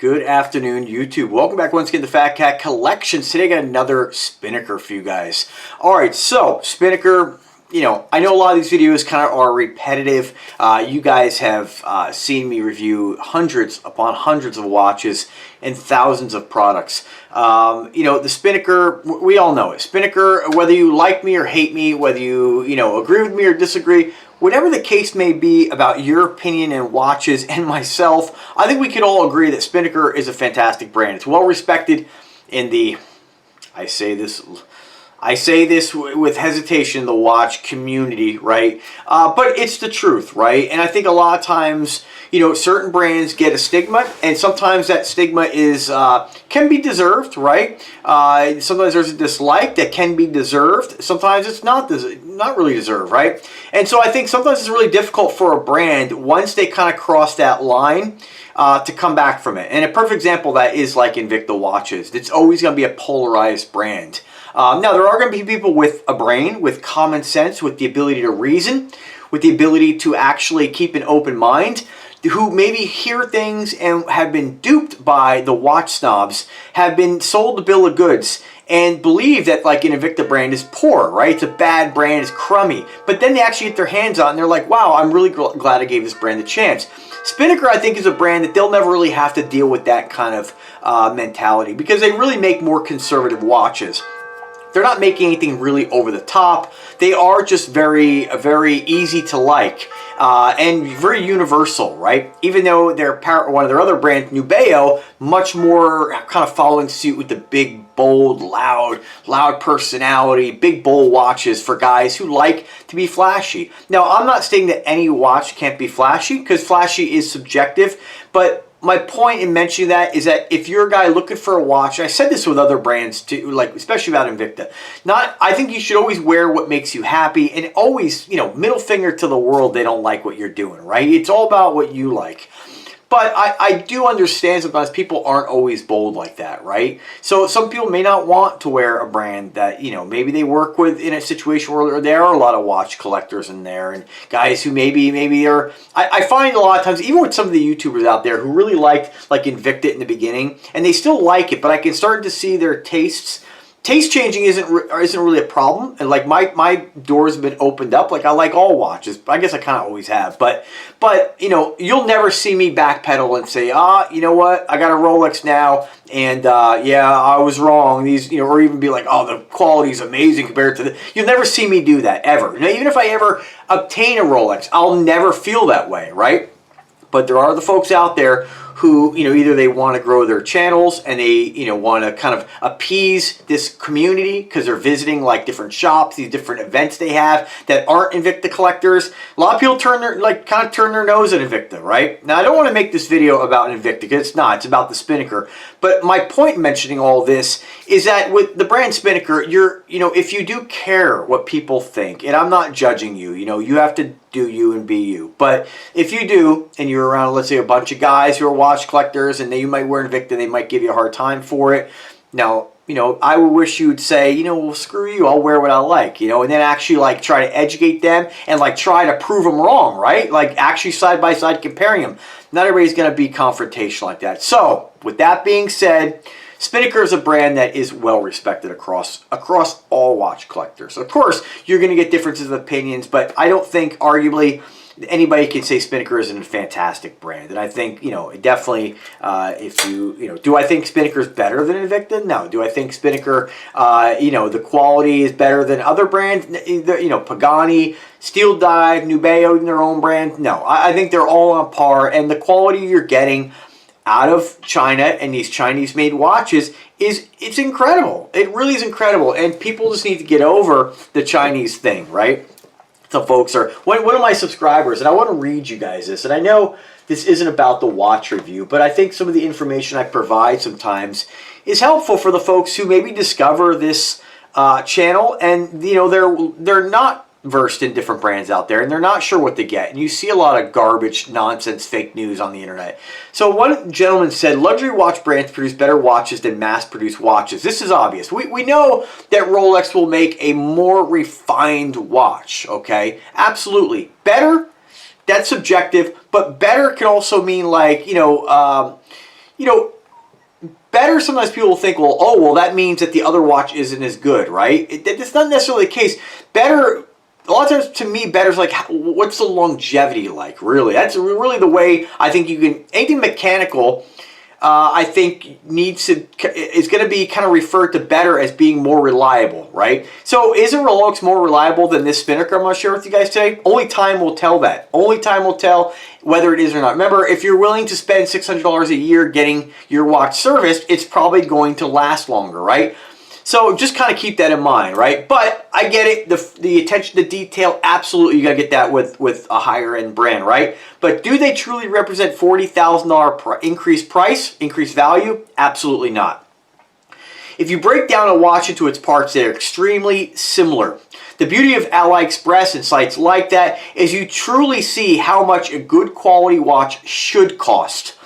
Good afternoon, YouTube. Welcome back once again to Fat Cat Collections. Today I got another Spinnaker for you guys. Alright, so Spinnaker, I know a lot of these videos kind of are repetitive. You guys have seen me review hundreds upon hundreds of watches and thousands of products. The Spinnaker, we all know it. Spinnaker, whether you like me or hate me, whether you, agree with me or disagree, whatever the case may be about your opinion in watches and myself, I think we can all agree that Spinnaker is a fantastic brand. It's well respected in the, I say this with hesitation, the watch community, right? But it's the truth, right? And I think a lot of times, certain brands get a stigma, and sometimes that stigma is can be deserved, right? Sometimes there's a dislike that can be deserved. Sometimes it's not really deserved, right? And so I think sometimes it's really difficult for a brand once they kind of cross that line to come back from it. And a perfect example of that is like Invicta watches. It's always going to be a polarized brand. Now, there are going to be people with a brain, with common sense, with the ability to reason, with the ability to actually keep an open mind, who maybe hear things and have been duped by the watch snobs, have been sold a bill of goods, and believe that like an Invicta brand is poor, right? It's a bad brand, it's crummy. But then they actually get their hands on it and they're like, wow, I'm really glad I gave this brand a chance. Spinnaker, I think, is a brand that they'll never really have to deal with that kind of mentality because they really make more conservative watches. They're not making anything really over the top. They are just very easy to like and very universal, right? Even though they're one of their other brands, Nubeo, much more kind of following suit with the big, bold, loud personality, big, bold watches for guys who like to be flashy. Now, I'm not saying that any watch can't be flashy because flashy is subjective, but my point in mentioning that is that if you're a guy looking for a watch, and I said this with other brands too, like especially about Invicta, I think you should always wear what makes you happy and always, middle finger to the world, they don't like what you're doing, right? It's all about what you like. But I do understand sometimes people aren't always bold like that, right? So some people may not want to wear a brand that, maybe they work with in a situation where there are a lot of watch collectors in there and guys who maybe are... I find a lot of times, even with some of the YouTubers out there who really liked like Invicta in the beginning, and they still like it, but I can start to see their tastes... Taste changing isn't really a problem, and like my doors have been opened up. Like I like all watches. I guess I kind of always have, but you'll never see me backpedal and say, you know what, I got a Rolex now, and yeah, I was wrong. These, or even be like, oh, the quality is amazing compared to the. You'll never see me do that ever. Even if I ever obtain a Rolex, I'll never feel that way, right? But there are the folks out there who, either they want to grow their channels and they, want to kind of appease this community because they're visiting like different shops, these different events they have that aren't Invicta collectors. A lot of people turn their nose at Invicta, right? Now, I don't want to make this video about Invicta because it's not. It's about the Spinnaker. But my point in mentioning all this is that with the brand Spinnaker, if you do care what people think, and I'm not judging you, you have to do you and be you. But if you do, and you're around, let's say, a bunch of guys who are watch collectors, and you might wear Invicta, they might give you a hard time for it. Now, I would wish you would say, well, screw you, I'll wear what I like, and then actually like try to educate them and like try to prove them wrong, right? Like actually side by side comparing them. Not everybody's going to be confrontational like that. So, with that being said, Spinnaker is a brand that is well respected across all watch collectors. Of course, you're going to get differences of opinions, but I don't think arguably anybody can say Spinnaker isn't a fantastic brand. And I think, definitely, if do I think Spinnaker is better than Invicta? No. Do I think Spinnaker, the quality is better than other brands? Pagani, Steel Dive, Nubeo in their own brand? No. I think they're all on par, and the quality you're getting out of China and these Chinese-made watches it's incredible. It really is incredible, and people just need to get over the Chinese thing, right? Some folks are one of my subscribers, and I want to read you guys this. And I know this isn't about the watch review, but I think some of the information I provide sometimes is helpful for the folks who maybe discover this channel, and they're not versed in different brands out there and they're not sure what to get, and you see a lot of garbage, nonsense, fake news on the internet. So one gentleman said luxury watch brands produce better watches than mass-produced watches. This is obvious. We know that Rolex will make a more refined watch, okay? Absolutely. Better, that's subjective, but better can also mean like, you know, better, sometimes people will think, well, oh, well, that means that the other watch isn't as good, right? It's not necessarily the case. Better, a lot of times, to me, better is like, what's the longevity like, really? That's really the way I think you can, anything mechanical, I think is going to be kind of referred to better as being more reliable, right? So is a Rolex more reliable than this Spinnaker I'm going to share with you guys today? Only time will tell that. Only time will tell whether it is or not. Remember, if you're willing to spend $600 a year getting your watch serviced, it's probably going to last longer, right? So just kind of keep that in mind, right? But I get it, the attention to detail, absolutely you got to get that with a higher end brand, right? But do they truly represent $40,000 increased price, increased value? Absolutely not. If you break down a watch into its parts, they're extremely similar. The beauty of AliExpress and sites like that is you truly see how much a good quality watch should cost.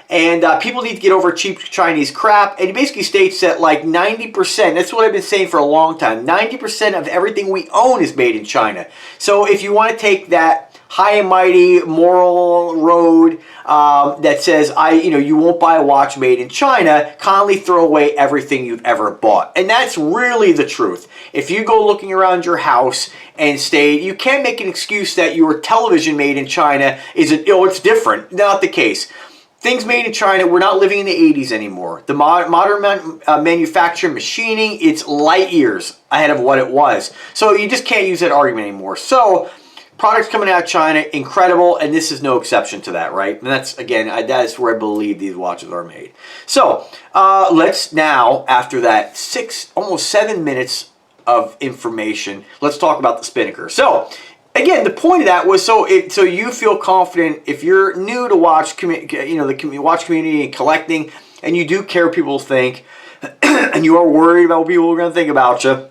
And people need to get over cheap Chinese crap. And it basically states that like 90%, that's what I've been saying for a long time, 90% of everything we own is made in China. So if you want to take that high and mighty moral road that says, you won't buy a watch made in China, kindly throw away everything you've ever bought. And that's really the truth. If you go looking around your house and say, you can't make an excuse that your television made in China it's different. Not the case. Things made in China, we're not living in the 80s anymore. The modern manufacturing, machining, it's light years ahead of what it was. So you just can't use that argument anymore. So products coming out of China, incredible, and this is no exception to that, right? And that's, again, that is where I believe these watches are made. So let's now, after that almost 7 minutes of information, let's talk about the Spinnaker. So again, the point of that was so you feel confident if you're new to watch the watch community and collecting, and you do care what people think, and you are worried about what people are going to think about you.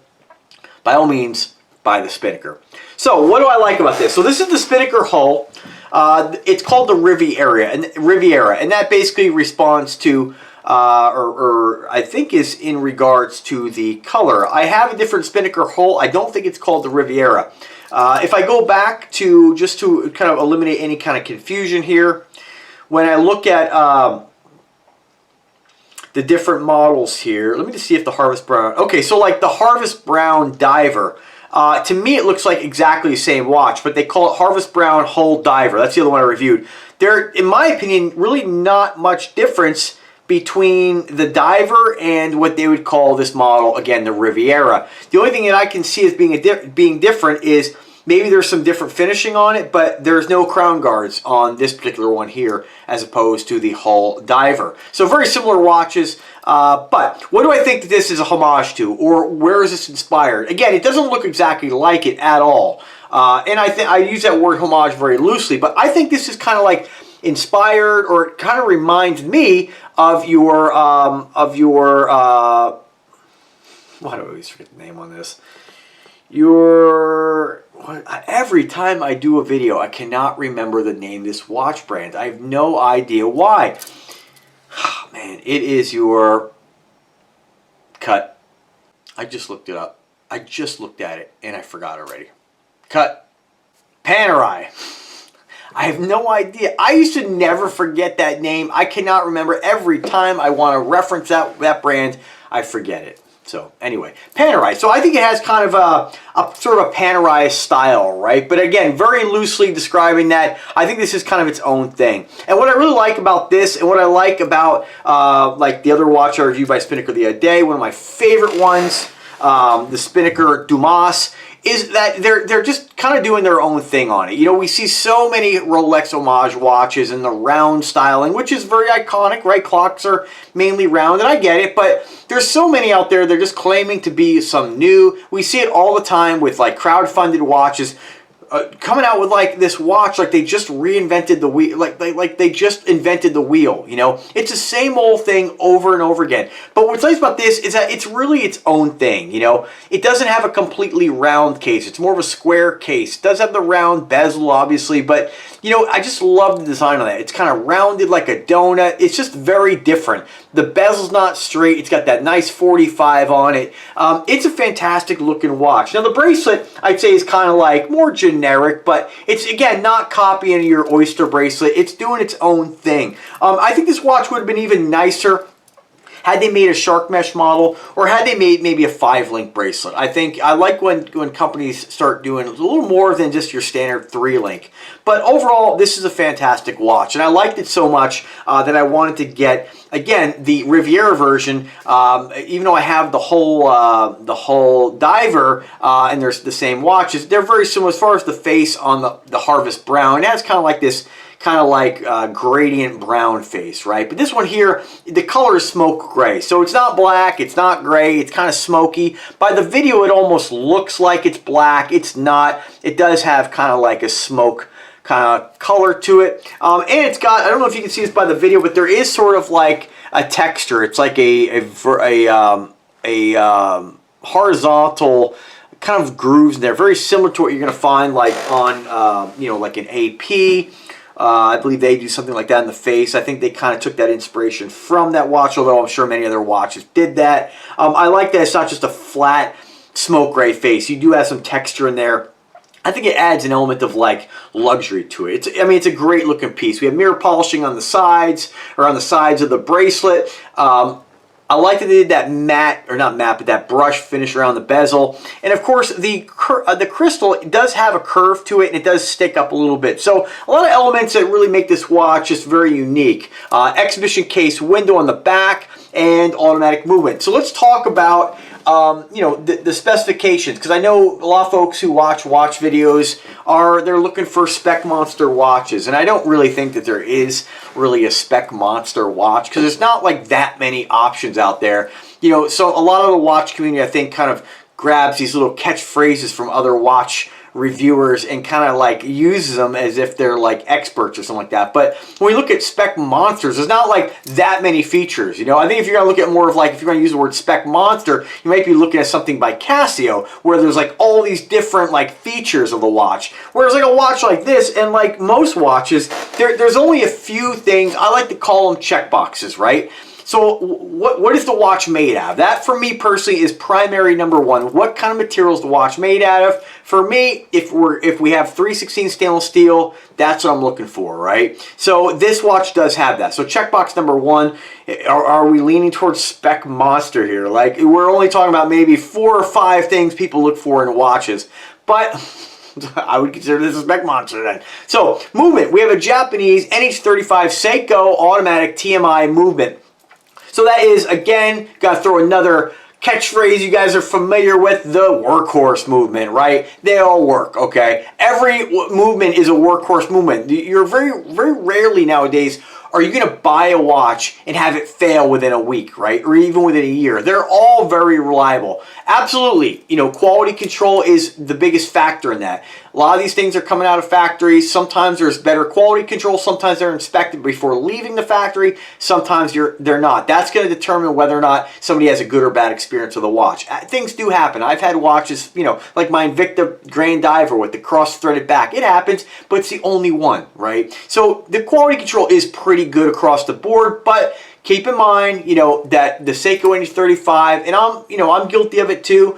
By all means, buy the Spinnaker. So what do I like about this? So this is the Spinnaker hull. It's called the Riviera, and that basically responds to or I think is in regards to the color. I have a different Spinnaker hull. I don't think it's called the Riviera. If I go back to, just to kind of eliminate any kind of confusion here, when I look at the different models here, let me just see if the Harvest Brown, okay, so like the Harvest Brown Diver, to me it looks like exactly the same watch, but they call it Harvest Brown Hull Diver. That's the other one I reviewed. There, in my opinion, really not much difference between the Diver and what they would call this model, again, the Riviera. The only thing that I can see as being different is maybe there's some different finishing on it, but there's no crown guards on this particular one here as opposed to the Hull Diver. So very similar watches, but what do I think that this is a homage to, or where is this inspired? Again, it doesn't look exactly like it at all, and I use that word homage very loosely, but I think this is kind of like inspired, or it kind of reminds me of your why do I always forget the name on this? Every time I do a video, I cannot remember the name of this watch brand. I have no idea why. Oh, man, it is your cut. I just looked it up. I just looked at it and I forgot already. Cut. Panerai. I have no idea. I used to never forget that name. I cannot remember. Every time I want to reference that brand, I forget it. So anyway, Panerai. So I think it has kind of a sort of a Panerai style, right? But again, very loosely describing that, I think this is kind of its own thing. And what I really like about this, and what I like about like the other watch I reviewed by Spinnaker the other day, one of my favorite ones, the Spinnaker Dumas, is that they're just kind of doing their own thing on it. You know, we see so many Rolex homage watches in the round styling, which is very iconic, right? Clocks are mainly round, and I get it, but there's so many out there, they're just claiming to be some new. We see it all the time with like crowd-funded watches coming out with like this watch like they just reinvented the wheel, like they just invented the wheel, you know? It's the same old thing over and over again. But what's nice about this is that it's really its own thing, you know? It doesn't have a completely round case. It's more of a square case. It does have the round bezel, obviously, but, you know, I just love the design on that. It's kind of rounded like a donut. It's just very different. The bezel's not straight. It's got that nice 45 on it. It's a fantastic looking watch. Now, the bracelet, I'd say, is kind of like more generic. generic, but it's, again, not copying your Oyster bracelet. It's doing its own thing. I think this watch would have been even nicer had they made a shark mesh model, or had they made maybe a 5-link bracelet. I like when companies start doing a little more than just your standard 3-link. But overall, this is a fantastic watch, and I liked it so much that I wanted to get, again, the Riviera version. Even though I have the whole diver, and there's the same watches, they're very similar as far as the face on the Harvest Brown. It has kind of like this gradient brown face, right? But this one here, the color is smoke gray. So it's not black, it's not gray, it's kind of smoky. By the video, it almost looks like it's black. It's not. It does have kind of like a smoke kind of color to it. And it's got, I don't know if you can see this by the video, but there is sort of like a texture. It's like a horizontal kind of grooves in there, very similar to what you're going to find like on, you know, like an AP. I believe they do something like that in the face. I think they kind of took that inspiration from that watch, although I'm sure many other watches did that. I like that it's not just a flat smoke gray face. You do have some texture in there. I think it adds an element of like luxury to it. It's a great looking piece. We have mirror polishing on the sides, or on the sides of the bracelet. I like that they did that matte, or not matte, but that brush finish around the bezel. And of course, the crystal, it does have a curve to it, and it does stick up a little bit. So a lot of elements that really make this watch just very unique. Exhibition case window on the back, and automatic movement. So let's talk about you know, the specifications, because I know a lot of folks who watch videos they're looking for spec monster watches, and I don't really think that there is really a spec monster watch, because there's not like that many options out there. You know, so a lot of the watch community, I think, kind of grabs these little catchphrases from other watch reviewers and kind of like uses them as if they're like experts or something like that. But when we look at spec monsters, there's not like that many features. You know, I think if you're gonna look at more of like, if you're gonna use the word spec monster, you might be looking at something by Casio, where there's like all these different like features of the watch. Whereas like a watch like this, and like most watches, there's only a few things. I like to call them checkboxes, right? So what is the watch made out of? That, for me personally, is primary number one. What kind of material is the watch made out of? For me, if we have 3/16 stainless steel, that's what I'm looking for, right? So this watch does have that. So checkbox number one, are we leaning towards spec monster here? Like, we're only talking about maybe 4 or 5 things people look for in watches, but I would consider this a spec monster then. So movement, we have a Japanese NH35 Seiko automatic TMI movement. So that is, again, got to throw another catchphrase you guys are familiar with, the workhorse movement, right? They all work, okay? Every movement is a workhorse movement. You're very, very rarely nowadays are you going to buy a watch and have it fail within a week, right? Or even within a year. They're all very reliable. Absolutely, you know, quality control is the biggest factor in that. A lot of these things are coming out of factories. Sometimes there's better quality control. Sometimes they're inspected before leaving the factory. Sometimes they're not. That's going to determine whether or not somebody has a good or bad experience with a watch. Things do happen. I've had watches, you know, like my Invicta Grand Diver with the cross-threaded back. It happens, but it's the only one, right? So the quality control is pretty good across the board, but keep in mind, you know, that the Seiko NH35, and I'm guilty of it too.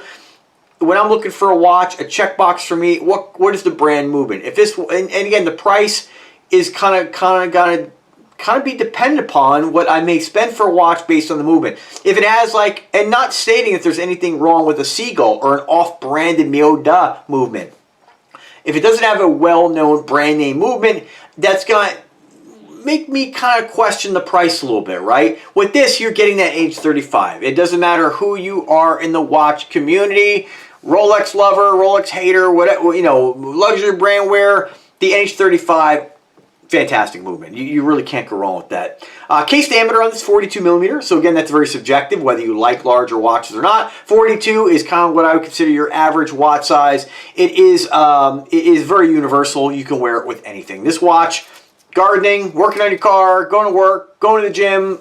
When I'm looking for a watch, a checkbox for me, what is the brand movement? If this, and again, the price is kind of be dependent upon what I may spend for a watch based on the movement. If it has like, and not stating if there's anything wrong with a Seagull or an off-branded Mioda movement. If it doesn't have a well-known brand name movement, that's gonna make me kind of question the price a little bit, right? With this, you're getting that NH35. It doesn't matter who you are in the watch community, Rolex lover, Rolex hater, whatever, you know, luxury brand wear, the NH35, fantastic movement. You really can't go wrong with that. Case diameter on this 42 millimeter. So again, that's very subjective, whether you like larger watches or not. 42 is kind of what I would consider your average watch size. It is very universal. You can wear it with anything. This watch, gardening, working on your car, going to work, going to the gym,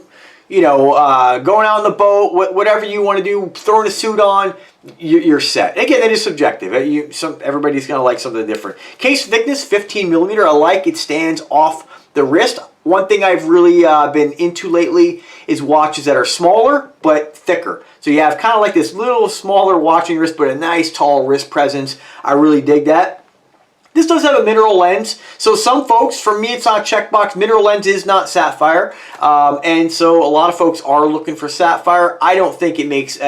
you know, going out on the boat, whatever you want to do, throwing a suit on, you're set. Again, that is subjective. Everybody's going to like something different. Case thickness, 15 millimeter. I like it stands off the wrist. One thing I've really been into lately is watches that are smaller but thicker. So you have kind of like this little smaller watching wrist, but a nice tall wrist presence. I really dig that. This does have a mineral lens, so some folks, for me it's not a checkbox, mineral lens is not sapphire, and so a lot of folks are looking for sapphire. I don't think it makes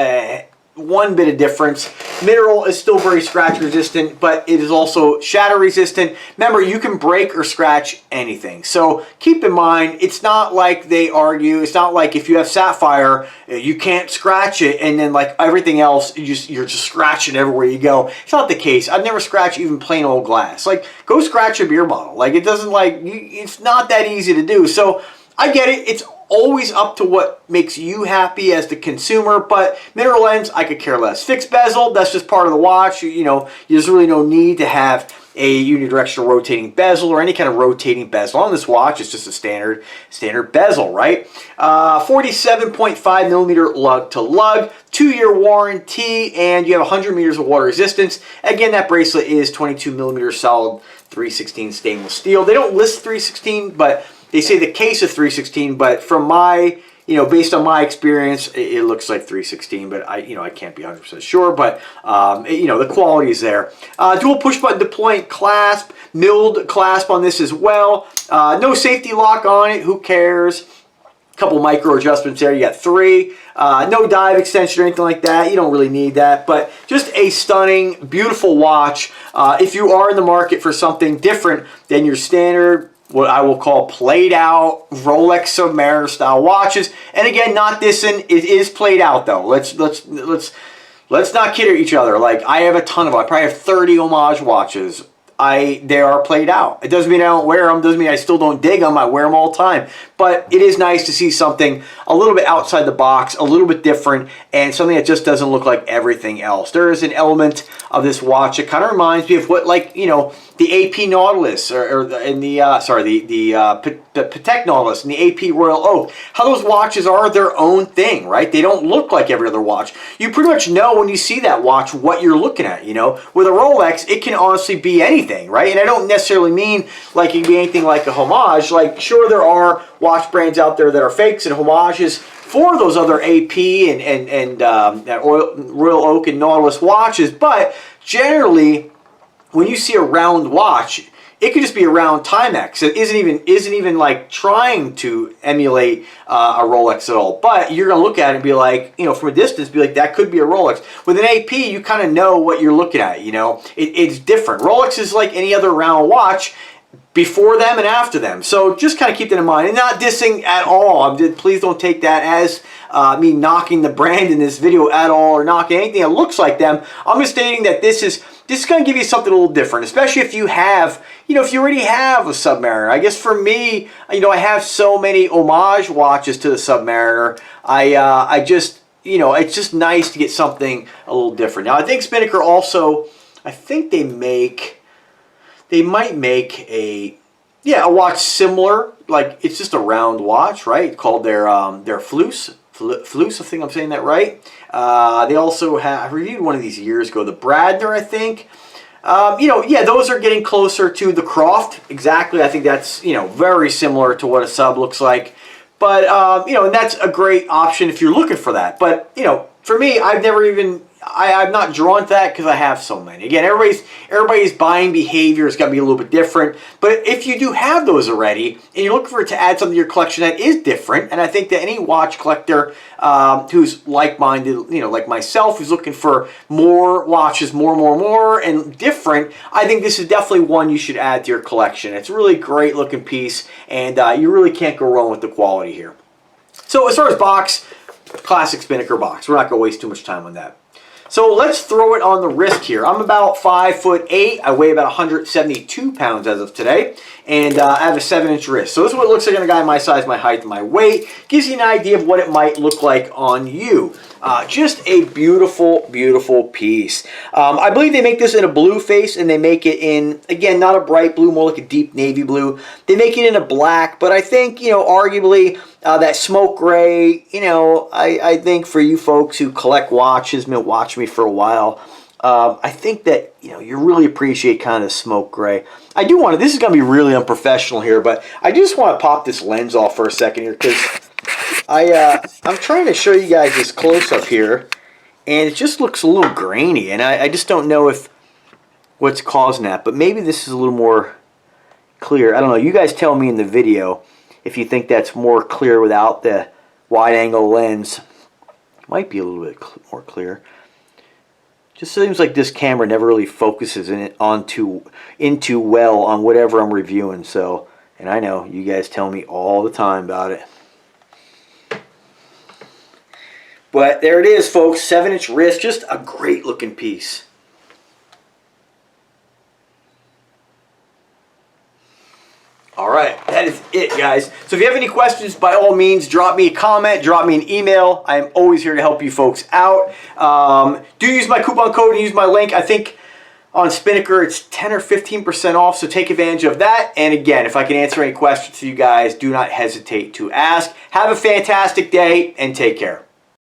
one bit of difference. Mineral is still very scratch resistant, but it is also shatter resistant. Remember, you can break or scratch anything. So keep in mind, it's not like they argue, it's not like if you have sapphire, you can't scratch it and then like everything else, you're just scratching everywhere you go. It's not the case. I've never scratched even plain old glass. Like, go scratch a beer bottle. Like, it doesn't it's not that easy to do. So I get it. It's always up to what makes you happy as the consumer, but mineral lens, I could care less. Fixed bezel, that's just part of the watch. You know, there's really no need to have a unidirectional rotating bezel or any kind of rotating bezel on this watch. It's just a standard bezel, right? 47.5 millimeter lug to lug, 2-year warranty, and you have 100 meters of water resistance. Again, that bracelet is 22 millimeter solid 316 stainless steel. They don't list 316, but they say the case is 316, but from my, based on my experience, it looks like 316, but I can't be 100% sure, but, the quality is there. Dual push button deploying clasp, milled clasp on this as well. No safety lock on it, who cares? A couple micro adjustments there, you got 3. No dive extension or anything like that. You don't really need that, but just a stunning, beautiful watch. If you are in the market for something different than your standard, what I will call played out Rolex Submariner style watches, and again, not dissing, it is played out though. Let's not kid each other. Like, I have a ton of them. I probably have 30 homage watches. They are played out. It doesn't mean I don't wear them, doesn't mean I still don't dig them. I wear them all the time. But it is nice to see something a little bit outside the box, a little bit different, and something that just doesn't look like everything else. There is an element of this watch that kind of reminds me of what, like, the AP Nautilus the Patek Nautilus and the AP Royal Oak. How those watches are their own thing, right? They don't look like every other watch. You pretty much know when you see that watch what you're looking at, With a Rolex, it can honestly be anything, right? And I don't necessarily mean like it can be anything like a homage. Like, sure, there are watch brands out there that are fakes and homages for those other AP and Royal Oak and Nautilus watches, but generally, when you see a round watch, it could just be a round Timex. It isn't even like trying to emulate a Rolex at all. But you're gonna look at it and be like, from a distance, be like, that could be a Rolex. With an AP, you kind of know what you're looking at. It's different. Rolex is like any other round watch, before them and after them. So just kind of keep that in mind. And not dissing at all. Please don't take that as me knocking the brand in this video at all, or knocking anything that looks like them. I'm just stating that this is going to give you something a little different, especially if you have, if you already have a Submariner. I guess for me, I have so many homage watches to the Submariner. I just, it's just nice to get something a little different. Now, I think Spinnaker also, I think they might make a watch similar, like it's just a round watch, right? Called their Flus, I think I'm saying that right. They also have, I reviewed one of these years ago, the Bradner, I think. Those are getting closer to the Croft. Exactly, I think that's, very similar to what a sub looks like. But, and that's a great option if you're looking for that. But, for me, I'm not drawn to that because I have so many. Again, everybody's buying behavior is going to be a little bit different. But if you do have those already, and you're looking for it to add something to your collection that is different, and I think that any watch collector who's like-minded, like myself, who's looking for more watches, more, and different, I think this is definitely one you should add to your collection. It's a really great looking piece, and you really can't go wrong with the quality here. So as far as box, classic Spinnaker box. We're not going to waste too much time on that. So let's throw it on the wrist here. I'm about 5'8". I weigh about 172 pounds as of today. And I have a 7-inch wrist. So this is what it looks like on a guy my size, my height, and my weight. Gives you an idea of what it might look like on you. Just a beautiful, beautiful piece. I believe they make this in a blue face, and they make it in, again, not a bright blue, more like a deep navy blue. They make it in a black, but I think, arguably, that smoke gray, I think for you folks who collect watches, been watching me for a while, I think that, you really appreciate kind of smoke gray. I do want to, this is going to be really unprofessional here, but I just want to pop this lens off for a second here, because I'm trying to show you guys this close-up here, and it just looks a little grainy, and I just don't know if what's causing that. But maybe this is a little more clear. I don't know. You guys tell me in the video if you think that's more clear without the wide angle lens. Might be a little bit more clear. Just seems like this camera never really focuses into well on whatever I'm reviewing. So, and I know you guys tell me all the time about it. But there it is, folks. 7-inch wrist, just a great looking piece. All right, that is it, guys. So if you have any questions, by all means, drop me a comment, drop me an email. I am always here to help you folks out. Do use my coupon code and use my link. I think on Spinnaker it's 10 or 15% off, so take advantage of that. And again, if I can answer any questions to you guys, do not hesitate to ask. Have a fantastic day and take care.